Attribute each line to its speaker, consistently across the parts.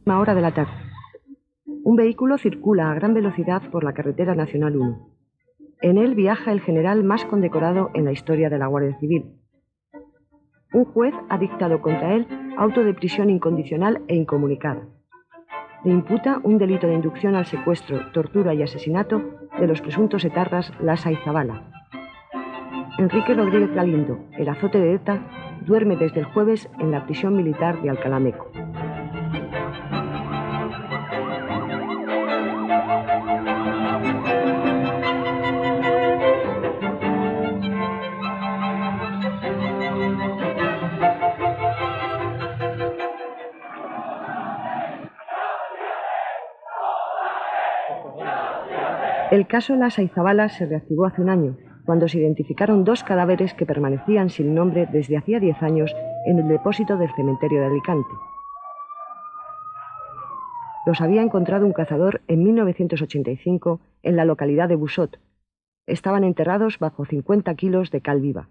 Speaker 1: Hora de la tarde. Un vehículo circula a gran velocidad por la carretera Nacional 1. En él viaja el general más condecorado en la historia de la Guardia Civil. Un juez ha dictado contra él auto de prisión incondicional e incomunicada. Le imputa un delito de inducción al secuestro, tortura y asesinato de los presuntos etarras Lasa y Zabala. Enrique Rodríguez Galindo, el azote de ETA, duerme desde el jueves en la prisión militar de Alcalá Meco. El caso Lasa y Zabala se reactivó hace un año, cuando se identificaron dos cadáveres que permanecían sin nombre desde hacía 10 años en el depósito del cementerio de Alicante. Los había encontrado un cazador en 1985 en la localidad de Busot. Estaban enterrados bajo 50 kilos de cal viva.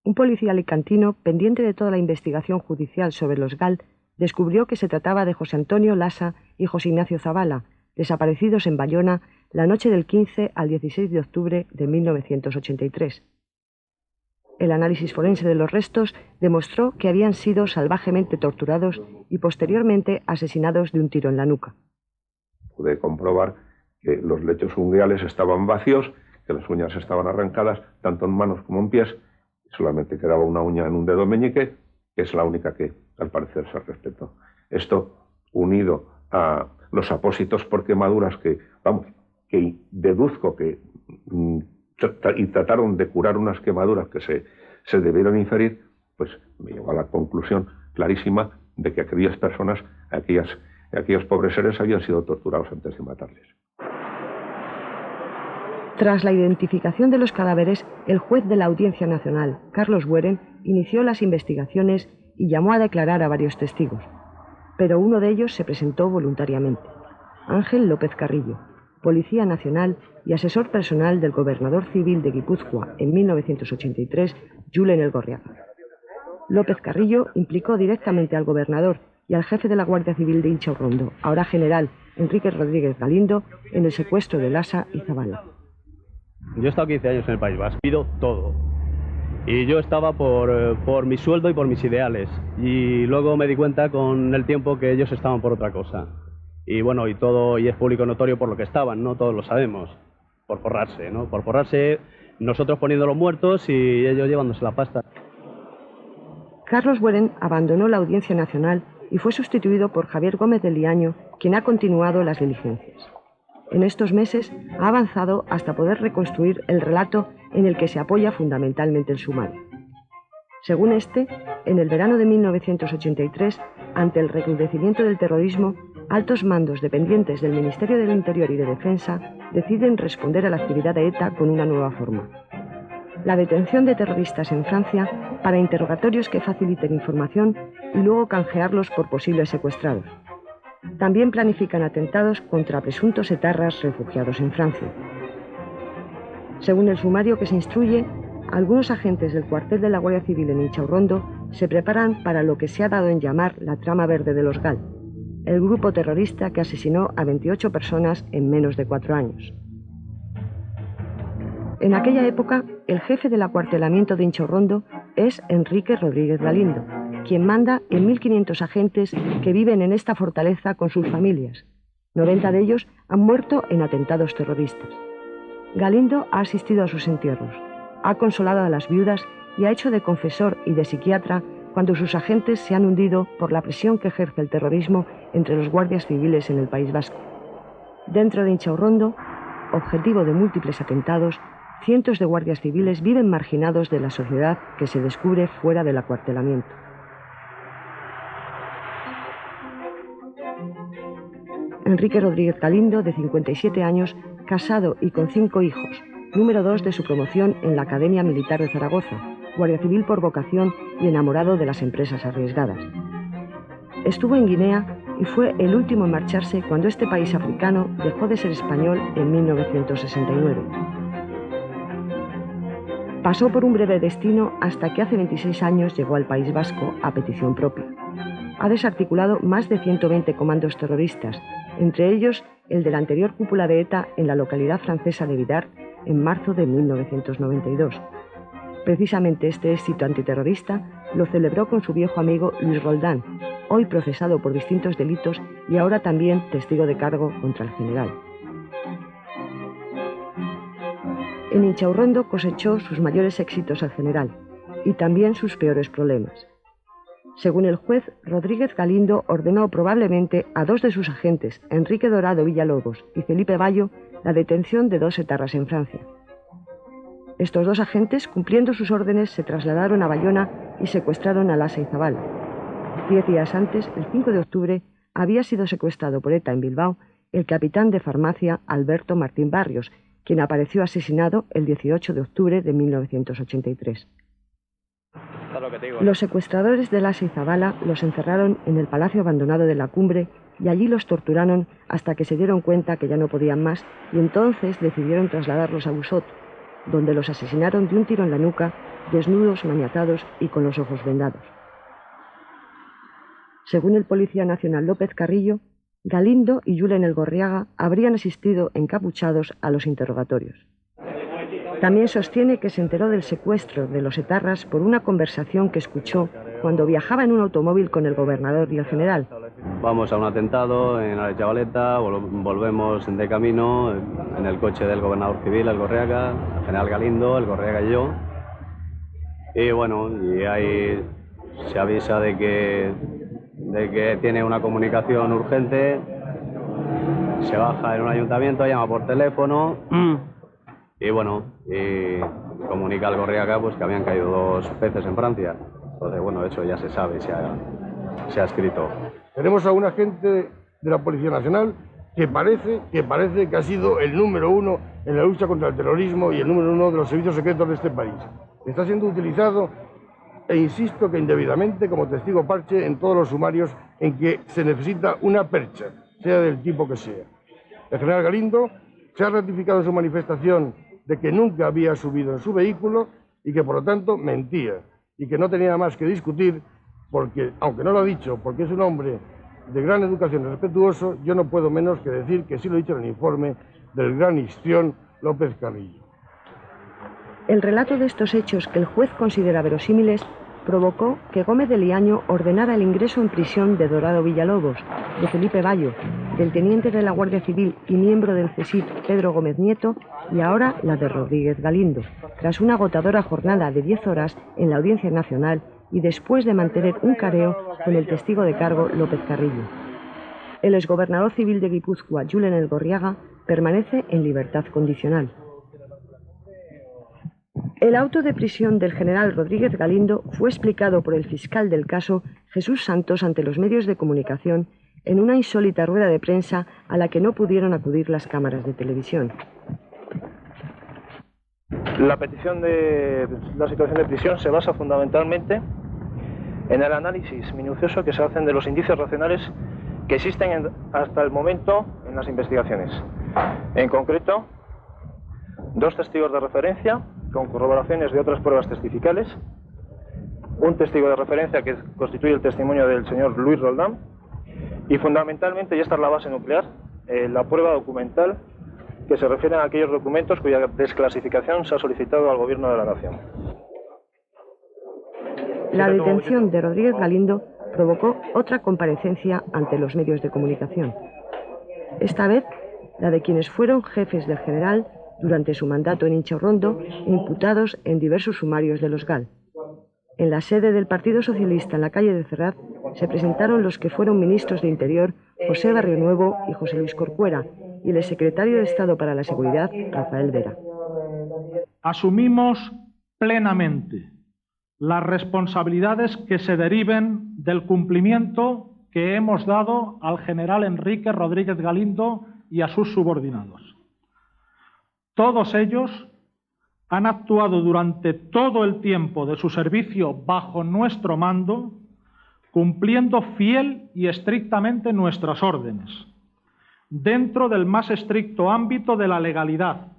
Speaker 1: Un policía alicantino, pendiente de toda la investigación judicial sobre los GAL, descubrió que se trataba de José Antonio Lasa y José Ignacio Zabala, desaparecidos en Bayona la noche del 15 al 16 de octubre de 1983. El análisis forense de los restos demostró que habían sido salvajemente torturados y posteriormente asesinados de un tiro en la nuca.
Speaker 2: Pude comprobar que los lechos unguiales estaban vacíos, que las uñas estaban arrancadas, tanto en manos como en pies. Solamente quedaba una uña en un dedo meñique, que es la única que, al parecer, se respetó. Esto, unido a los apósitos por quemaduras que deduzco que y trataron de curar unas quemaduras que se debieron inferir, pues me llevó a la conclusión clarísima de que aquellas personas, aquellos pobres seres habían sido torturados antes de matarles.
Speaker 1: Tras la identificación de los cadáveres, el juez de la Audiencia Nacional, Carlos Bueren, inició las investigaciones y llamó a declarar a varios testigos, pero uno de ellos se presentó voluntariamente. Ángel López Carrillo, Policía Nacional y asesor personal del gobernador civil de Guipúzcoa en 1983, Julen Elgorriaga. López Carrillo implicó directamente al gobernador y al jefe de la Guardia Civil de Inchaurrondo, ahora general Enrique Rodríguez Galindo, en el secuestro de Lasa y Zabala.
Speaker 3: Yo he estado 15 años en el País Vasco, pido todo. Y yo estaba por mi sueldo y por mis ideales. Y luego me di cuenta con el tiempo que ellos estaban por otra cosa. Y bueno, y es público notorio por lo que estaban, ¿no? Todos lo sabemos. Por forrarse, ¿no? Por forrarse, nosotros poniendo los muertos y ellos llevándose la pasta.
Speaker 1: Carlos Bueren abandonó la Audiencia Nacional y fue sustituido por Javier Gómez de Liaño, quien ha continuado las diligencias. En estos meses ha avanzado hasta poder reconstruir el relato en el que se apoya fundamentalmente el sumario. Según este, en el verano de 1983, ante el recrudecimiento del terrorismo, altos mandos dependientes del Ministerio del Interior y de Defensa deciden responder a la actividad de ETA con una nueva forma. La detención de terroristas en Francia para interrogatorios que faciliten información y luego canjearlos por posibles secuestrados. También planifican atentados contra presuntos etarras refugiados en Francia. Según el sumario que se instruye, algunos agentes del cuartel de la Guardia Civil en Inchaurrondo se preparan para lo que se ha dado en llamar la trama verde de los GAL, el grupo terrorista que asesinó a 28 personas en menos de 4 años. En aquella época, el jefe del acuartelamiento de Inchaurrondo es Enrique Rodríguez Galindo, quien manda en 1.500 agentes que viven en esta fortaleza con sus familias. 90 de ellos han muerto en atentados terroristas. Galindo ha asistido a sus entierros, ha consolado a las viudas y ha hecho de confesor y de psiquiatra cuando sus agentes se han hundido por la presión que ejerce el terrorismo entre los guardias civiles en el País Vasco. Dentro de Inchaurrondo, objetivo de múltiples atentados, cientos de guardias civiles viven marginados de la sociedad que se descubre fuera del acuartelamiento. Enrique Rodríguez Galindo, de 57 años, casado y con 5 hijos, número 2 de su promoción en la Academia Militar de Zaragoza, guardia civil por vocación y enamorado de las empresas arriesgadas. Estuvo en Guinea y fue el último en marcharse cuando este país africano dejó de ser español en 1969. Pasó por un breve destino hasta que hace 26 años llegó al País Vasco a petición propia. ha desarticulado más de 120 comandos terroristas, entre ellos el de la anterior cúpula de ETA en la localidad francesa de Bidart en marzo de 1992. Precisamente este éxito antiterrorista lo celebró con su viejo amigo Luis Roldán, hoy procesado por distintos delitos y ahora también testigo de cargo contra el general. En Inchaurrondo cosechó sus mayores éxitos al general y también sus peores problemas. Según el juez, Rodríguez Galindo ordenó probablemente a dos de sus agentes, Enrique Dorado Villalobos y Felipe Bayo, la detención de 2 etarras en Francia. Estos 2 agentes, cumpliendo sus órdenes, se trasladaron a Bayona y secuestraron a Lasa y Zabal. 10 días antes, el 5 de octubre, había sido secuestrado por ETA en Bilbao el capitán de farmacia Alberto Martín Barrios, quien apareció asesinado el 18 de octubre de 1983. Los secuestradores de Lasa y Zabala los encerraron en el palacio abandonado de la Cumbre y allí los torturaron hasta que se dieron cuenta que ya no podían más y entonces decidieron trasladarlos a Busot, donde los asesinaron de un tiro en la nuca, desnudos, maniatados y con los ojos vendados. Según el Policía Nacional López Carrillo, Galindo y Julen Elgorriaga habrían asistido encapuchados a los interrogatorios. También sostiene que se enteró del secuestro de los etarras por una conversación que escuchó cuando viajaba en un automóvil con el gobernador y el general.
Speaker 3: Vamos a un atentado en la Chavaleta, volvemos de camino en el coche del gobernador civil, Elgorriaga, el general Galindo, Elgorriaga y yo. Y bueno, y ahí se avisa de que tiene una comunicación urgente, se baja en un ayuntamiento, llama por teléfono y bueno, y comunica al Gorriaga pues que habían caído 2 peces en Francia. Entonces bueno, eso ya se sabe, se ha escrito.
Speaker 4: Tenemos a un agente de la Policía Nacional que parece que ha sido el número 1 en la lucha contra el terrorismo y el número 1 de los servicios secretos de este país. Está siendo utilizado, e insisto que indebidamente, como testigo parche en todos los sumarios en que se necesita una percha, sea del tipo que sea. El general Galindo se ha ratificado en su manifestación de que nunca había subido en su vehículo y que por lo tanto mentía y que no tenía más que discutir porque, aunque no lo ha dicho, porque es un hombre de gran educación y respetuoso, yo no puedo menos que decir que sí lo he dicho en el informe del gran histrión López Carrillo.
Speaker 1: El relato de estos hechos que el juez considera verosímiles provocó que Gómez de Liaño ordenara el ingreso en prisión de Dorado Villalobos, de Felipe Bayo, del teniente de la Guardia Civil y miembro del CSIC Pedro Gómez Nieto, y ahora la de Rodríguez Galindo, tras una agotadora jornada de 10 horas en la Audiencia Nacional y después de mantener un careo con el testigo de cargo López Carrillo. El exgobernador civil de Guipúzcoa, Julen Elgorriaga, permanece en libertad condicional. El auto de prisión del general Rodríguez Galindo fue explicado por el fiscal del caso, Jesús Santos, ante los medios de comunicación en una insólita rueda de prensa a la que no pudieron acudir las cámaras de televisión.
Speaker 5: La petición de la situación de prisión se basa fundamentalmente en el análisis minucioso que se hacen de los indicios racionales que existen hasta el momento en las investigaciones. En concreto, 2 testigos de referencia con corroboraciones de otras pruebas testificales, un testigo de referencia que constituye el testimonio del señor Luis Roldán y fundamentalmente, y esta es la base nuclear, la prueba documental que se refiere a aquellos documentos cuya desclasificación se ha solicitado al Gobierno de la Nación.
Speaker 1: La detención de Rodríguez Galindo provocó otra comparecencia ante los medios de comunicación. Esta vez, la de quienes fueron jefes del general durante su mandato en Inchaurrondo, imputados en diversos sumarios de los GAL. En la sede del Partido Socialista en la calle de Ferraz se presentaron los que fueron ministros de Interior, José Barrionuevo y José Luis Corcuera, y el secretario de Estado para la Seguridad, Rafael Vera.
Speaker 6: Asumimos plenamente las responsabilidades que se deriven del cumplimiento que hemos dado al general Enrique Rodríguez Galindo y a sus subordinados. Todos ellos han actuado durante todo el tiempo de su servicio bajo nuestro mando, cumpliendo fiel y estrictamente nuestras órdenes, dentro del más estricto ámbito de la legalidad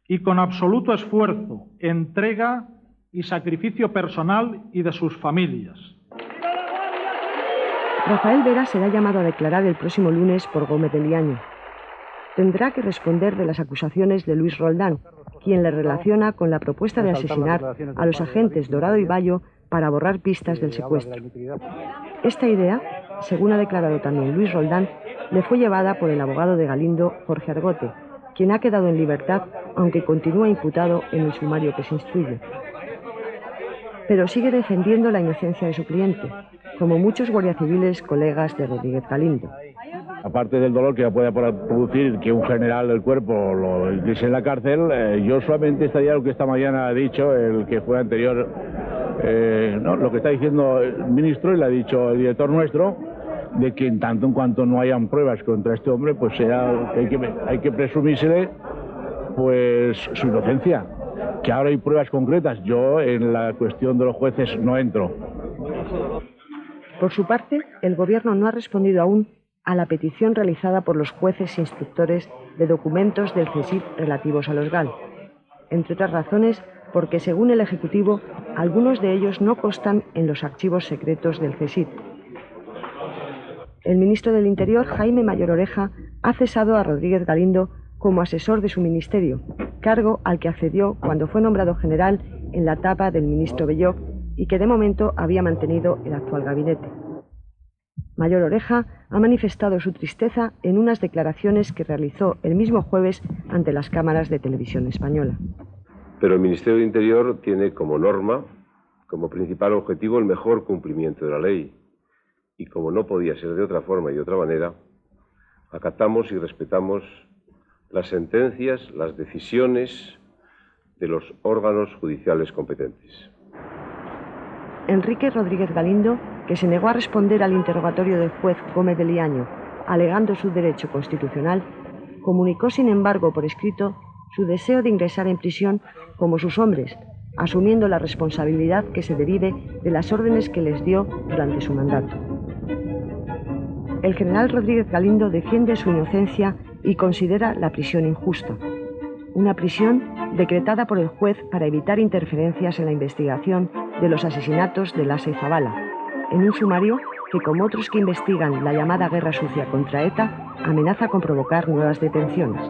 Speaker 6: y con absoluto esfuerzo, entrega y sacrificio personal y de sus familias.
Speaker 1: Rafael Vera será llamado a declarar el próximo lunes por Gómez de Liaño. Tendrá que responder de las acusaciones de Luis Roldán, quien le relaciona con la propuesta de asesinar a los agentes Dorado y Bayo para borrar pistas del secuestro. Esta idea, según ha declarado también Luis Roldán, le fue llevada por el abogado de Galindo, Jorge Argote, quien ha quedado en libertad, aunque continúa imputado en el sumario que se instruye. Pero sigue defendiendo la inocencia de su cliente, como muchos guardias civiles colegas de Rodríguez Galindo.
Speaker 7: Aparte del dolor que pueda producir que un general del cuerpo lo ingrese en la cárcel, yo solamente estaría lo que esta mañana ha dicho el que fue anterior, lo que está diciendo el ministro y lo ha dicho el director nuestro, de que en tanto en cuanto no hayan pruebas contra este hombre, pues hay que presumírsele pues su inocencia. Que ahora hay pruebas concretas, yo en la cuestión de los jueces no entro.
Speaker 1: Por su parte, el Gobierno no ha respondido aún a la petición realizada por los jueces e instructores de documentos del CSIC relativos a los GAL, entre otras razones porque, según el Ejecutivo, algunos de ellos no constan en los archivos secretos del CSIC. El ministro del Interior, Jaime Mayor Oreja, ha cesado a Rodríguez Galindo como asesor de su ministerio, cargo al que accedió cuando fue nombrado general en la etapa del ministro Belloc y que de momento había mantenido el actual gabinete. Mayor Oreja ha manifestado su tristeza en unas declaraciones que realizó el mismo jueves ante las cámaras de Televisión Española.
Speaker 8: Pero el Ministerio de Interior tiene como norma, como principal objetivo, el mejor cumplimiento de la ley. Y como no podía ser de otra forma y de otra manera, acatamos y respetamos las sentencias, las decisiones de los órganos judiciales competentes.
Speaker 1: Enrique Rodríguez Galindo, que se negó a responder al interrogatorio del juez Gómez de Liaño, alegando su derecho constitucional, comunicó, sin embargo, por escrito, su deseo de ingresar en prisión como sus hombres, asumiendo la responsabilidad que se derive de las órdenes que les dio durante su mandato. El general Rodríguez Galindo defiende su inocencia y considera la prisión injusta. Una prisión decretada por el juez para evitar interferencias en la investigación de los asesinatos de Lasa y Zabala, en un sumario que, como otros que investigan la llamada guerra sucia contra ETA, amenaza con provocar nuevas detenciones.